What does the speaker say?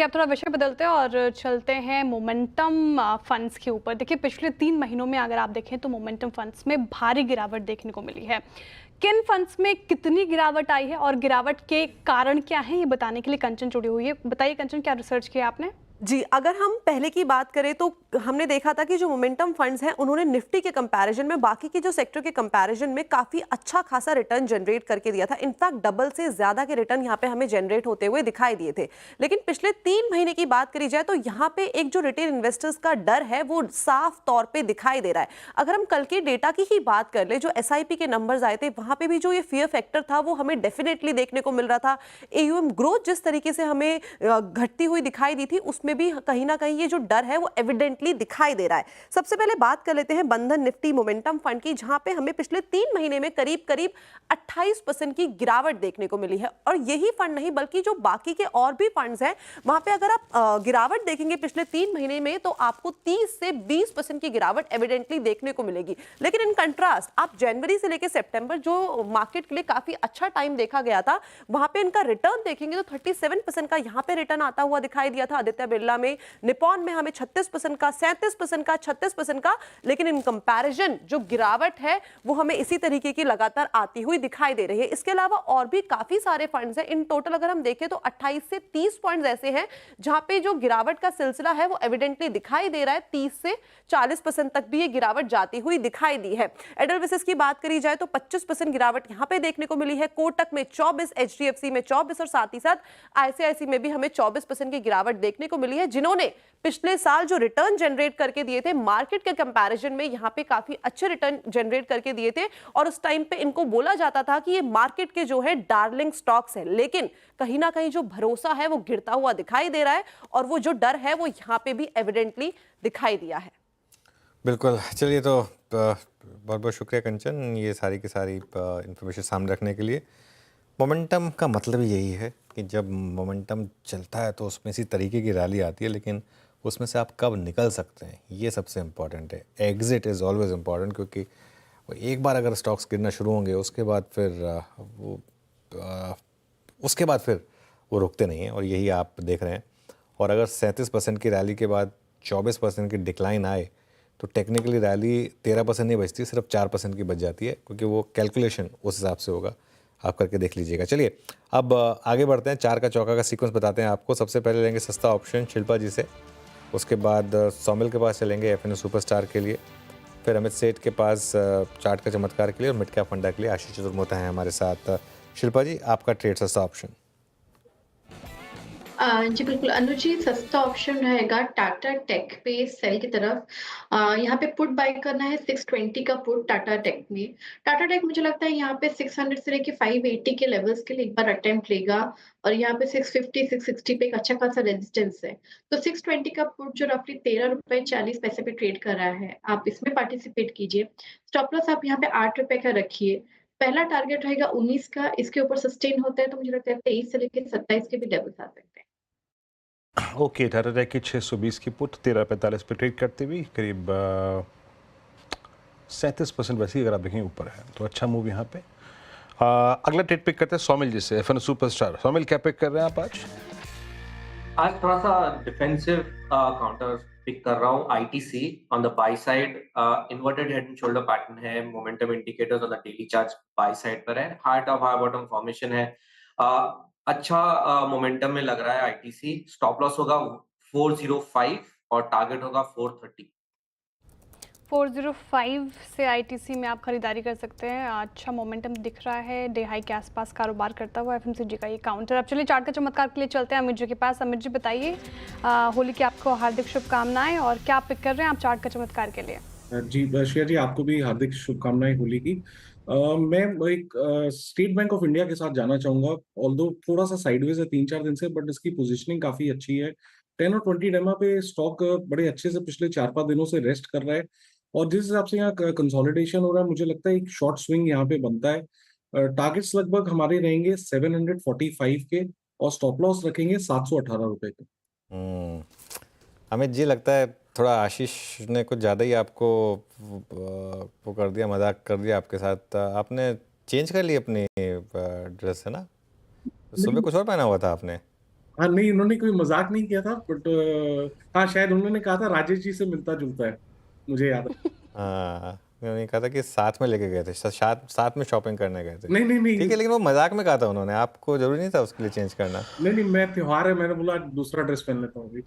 देखिए, अब थोड़ा विषय बदलते हैं और चलते हैं मोमेंटम फंड्स के ऊपर। देखिए, पिछले 3 महीनों में अगर आप देखें तो मोमेंटम फंड्स में भारी गिरावट देखने को मिली है। किन फंड्स में कितनी गिरावट आई है और गिरावट के कारण क्या हैं, ये बताने के लिए कंचन जुड़ी हुई है। बताइए कंचन, क्या रिसर्च किया आपने? जी, अगर हम पहले की बात करें तो हमने देखा था कि जो मोमेंटम फंड्स हैं उन्होंने निफ्टी के कंपैरिजन में बाकी के जो सेक्टर के कंपैरिजन में काफ़ी अच्छा खासा रिटर्न जनरेट करके दिया था। इनफैक्ट डबल से ज़्यादा के रिटर्न यहाँ पे हमें जनरेट होते हुए दिखाई दिए थे। लेकिन पिछले 3 महीने की बात करी जाए तो यहाँ पे एक जो रिटेल इन्वेस्टर्स का डर है वो साफ तौर पर दिखाई दे रहा है। अगर हम कल के डेटा की ही बात कर ले, जो SIP के नंबर्स आए थे वहाँ पे भी जो ये फियर फैक्टर था वो हमें डेफिनेटली देखने को मिल रहा था। AUM ग्रोथ जिस तरीके से हमें घटती हुई दिखाई दी थी उसमें भी कहीं ना कहीं ये जो डर है वो एविडेंटली दिखाई दे रहा है। सबसे पहले बात कर लेते हैं बंधन निफ्टी मोमेंटम फंड की, जहां पे हमें पिछले 3 महीने में करीब करीब 28% की गिरावट देखने को मिली है। और यही फंड नहीं बल्कि जो बाकी के और भी फंड्स हैं वहां पे अगर आप गिरावट देखेंगे पिछले 3 महीने में तो आपको 30 से 20% की गिरावट एविडेंटली देखने को मिलेगी। लेकिन इन कंट्रास्ट आप जनवरी से लेकर सितंबर जो मार्केट के लिए काफी अच्छा टाइम देखा गया था वहां पे इनका रिटर्न देखेंगे तो 37% का यहाँ पे रिटर्न आता हुआ दिखाई दिया था। आदित्य बिरला में, निपॉन में हमें 36% का, 37% का, 36% का। लेकिन इन कंपैरिजन जो गिरावट है वो हमें इसी तरीके की लगातार आती हुई दिखाई दे रही है। इसके अलावा और भी काफी सारे फंड्स हैं। इन टोटल अगर हम देखें तो 28 से 30 पॉइंट्स ऐसे हैं जहां पे जो गिरावट का सिलसिला है वो एविडेंटली दिखाई दे रहा है। 30 से 40% तक भी ये गिरावट जाती हुई दिखाई दी है। एडलविसेस की बात करी जाए तो 25% गिरावट यहां पे देखने को मिली है। कोटक में 24, HDFC में 24 और साथ ही साथ ICICI में भी हमें 24% की गिरावट देखने को मिली है, जिन्होंने पिछले साल जो रिटर्न जनरेट करके दिए थे मार्केट के कंपैरिजन में यहाँ पे काफी अच्छे रिटर्न जनरेट करके दिए थे। और उस टाइम पे इनको बोला जाता था कि ये मार्केट के जो है डार्लिंग स्टॉक्स है। लेकिन कहीं ना कहीं जो भरोसा है वो गिरता हुआ दिखाई दे रहा है और वो जो डर है वो यहाँ पे भी एविडेंटली दिखाई दिया है। बिल्कुल, चलिए तो बहुत बहुत शुक्रिया कंचन, ये सारी की सारी इंफॉर्मेशन सामने रखने के लिए। मोमेंटम का मतलब ही यही है कि जब मोमेंटम चलता है तो उसमें इसी तरीके की रैली आती है, लेकिन उसमें से आप कब निकल सकते हैं ये सबसे इम्पॉर्टेंट है। एग्ज़िट इज़ ऑलवेज़ इम्पॉर्टेंट, क्योंकि वो एक बार अगर स्टॉक्स गिरना शुरू होंगे उसके बाद फिर वो रुकते नहीं हैं, और यही आप देख रहे हैं। और अगर 37% की रैली के बाद 24% की डिक्लाइन आए तो टेक्निकली रैली 13% नहीं बचती, सिर्फ 4% की बच जाती है, क्योंकि वो कैलकुलेशन उस हिसाब से होगा। आप करके देख लीजिएगा। चलिए अब आगे बढ़ते हैं, 4 का चौका का सीक्वेंस बताते हैं आपको। सबसे पहले लेंगे सस्ता ऑप्शन शिल्पा जी से, उसके बाद सौमिल के पास चलेंगे FNO सुपरस्टार के लिए, फिर अमित सेठ के पास चार्ट का चमत्कार के लिए, और मिड कैप फंडा के लिए आशीष चतुर्मोता हैं हमारे साथ। शिल्पा जी, आपका ट्रेड सस्ता ऑप्शन। जी बिल्कुल अनुजी, सस्ता ऑप्शन रहेगा टाटा टेक पे सेल की तरफ। यहाँ पे पुट बाय करना है 620 का पुट टाटा टेक में। टाटा टेक मुझे लगता है यहाँ पे 600 से लेके 580 के लेवल्स के लिए एक बार अटेम्प्ट लेगा और यहाँ पे 650 660 पे एक अच्छा खासा रेजिस्टेंस है। तो 620 का पुट जो रफली 13 रुपए 40 पैसे पे ट्रेड कर रहा है, आप इसमें पार्टिसिपेट कीजिए। स्टॉप लॉस आप यहाँ पे 8 रुपए का रखिए। पहला टारगेट रहेगा 19 का, इसके ऊपर सस्टेन होता है तो मुझे लगता है 23 से लेके 27 के भी लेवल्स आ सकते हैं। ओके, टाटा टेक की 620 की पुट 13.45 पे ट्रेड करते हुए करीब 37% वैसे ही अगर आप देखें ऊपर है, तो अच्छा मूव यहाँ पे। अगला ट्रेड पिक करते हैं सौमिल जी से, FNO सुपरस्टार। सौमिल, क्या पिक कर रहे हैं आप आज? आज थोड़ा सा डिफेंसिव काउंटर पिक कर रहा हूँ। ITC on the buy side, inverted head and shoulder pattern है। Momentum indicators on the daily chart buy side पर है। High top high bottom formation है। अच्छा मोमेंटम में लग रहा है ITC। स्टॉप लॉस होगा 405 और टारगेट होगा 430। 405 से ITC में आप खरीदारी कर सकते हैं। अच्छा मोमेंटम दिख रहा है, डे हाई के आसपास कारोबार करता हुआ FMCG का ये काउंटर। अब चलिए चार्ट का चमत्कार के लिए चलते हैं अमित जी के पास। अमित जी बताइए, होली की आपको हार्दिक शुभकामनाएं, और क्या आप पिक कर रहे हैं आप चार्ट का चमत्कार के लिए? जी श्रेया जी, आपको भी हार्दिक शुभकामनाएं होली की। मैं एक स्टेट बैंक ऑफ इंडिया के साथ जाना चाहूंगा। ऑल्दो थोड़ा सा साइडवेज है 3-4 दिन से, बट इसकी पोजीशनिंग काफी अच्छी है। 10 और 20 डेमा पे स्टॉक बड़े अच्छे से पिछले 4-5 दिनों से रेस्ट कर रहा है, और जिस हिसाब से यहाँ कंसोलिडेशन हो रहा है मुझे लगता है एक शॉर्ट स्विंग यहाँ पे बनता है। टारगेट्स लगभग हमारे रहेंगे 745 के, और स्टॉप लॉस रखेंगे 718 रुपए के। अमित जी, लगता है थोड़ा आशीष ने कुछ ज़्यादा ही आपको वो कर दिया, मजाक कर दिया आपके साथ। आपने चेंज कर ली अपनी ड्रेस, है ना? सुबह कुछ और पहना हुआ था आपने। हाँ नहीं, उन्होंने कोई मजाक नहीं किया था, बट हाँ शायद उन्होंने कहा था राजेश जी से मिलता जुलता है, मुझे याद है। हाँ, उन्होंने कहा था कि साथ में लेके गए थे, साथ साथ में शॉपिंग करने गए थे। नहीं नहीं नहीं ठीक है, लेकिन वो मजाक में कहा था उन्होंने, आपको जरूरी नहीं था उसके लिए चेंज करना। नहीं नहीं, मैं त्योहार है, मैंने बोला दूसरा ड्रेस पहन लेता हूँ अभी।